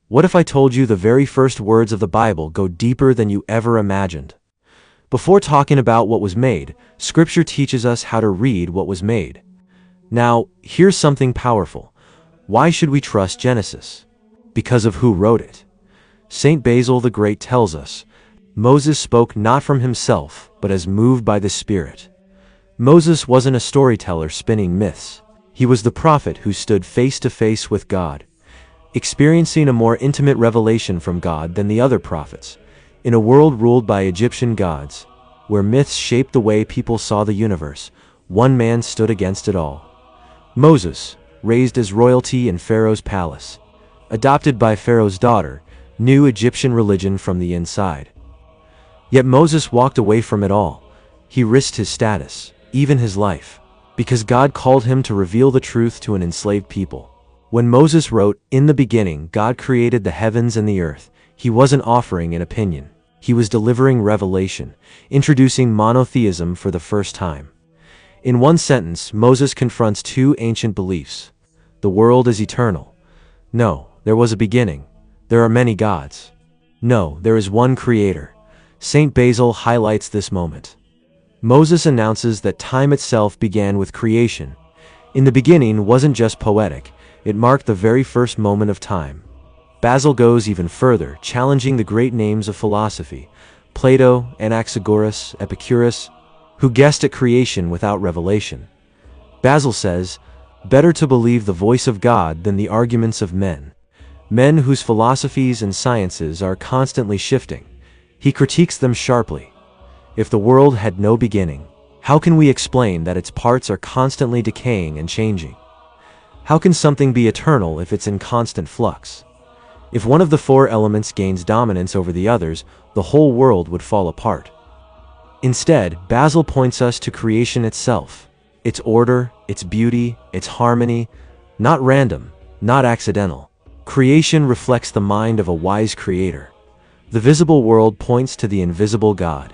What if I told you the very first words of the Bible go deeper than you ever imagined? Before talking about what was made, Scripture teaches us how to read what was made. Now, here's something powerful. Why should we trust Genesis? Because of who wrote it. Saint Basil the Great tells us, Moses spoke not from himself, but as moved by the Spirit. Moses wasn't a storyteller spinning myths. He was the prophet who stood face to face with God, experiencing a more intimate revelation from God than the other prophets. In a world ruled by Egyptian gods, where myths shaped the way people saw the universe, one man stood against it all. Moses, raised as royalty in Pharaoh's palace, adopted by Pharaoh's daughter, knew Egyptian religion from the inside. Yet Moses walked away from it all. He risked his status, even his life, because God called him to reveal the truth to an enslaved people. When Moses wrote, "In the beginning, God created the heavens and the earth," he wasn't offering an opinion. He was delivering revelation, introducing monotheism for the first time. In one sentence, Moses confronts two ancient beliefs. The world is eternal. No, there was a beginning. There are many gods. No, there is one creator. Saint Basil highlights this moment. Moses announces that time itself began with creation. In the beginning wasn't just poetic, it marked the very first moment of time. Basil goes even further, challenging the great names of philosophy, Plato, Anaxagoras, Epicurus, who guessed at creation without revelation. Basil says, "Better to believe the voice of God than the arguments of men," men whose philosophies and sciences are constantly shifting. He critiques them sharply. If the world had no beginning, how can we explain that its parts are constantly decaying and changing? How can something be eternal if it's in constant flux? If one of the four elements gains dominance over the others, the whole world would fall apart. Instead, Basil points us to creation itself, its order, its beauty, its harmony, not random, not accidental. Creation reflects the mind of a wise creator. The visible world points to the invisible God.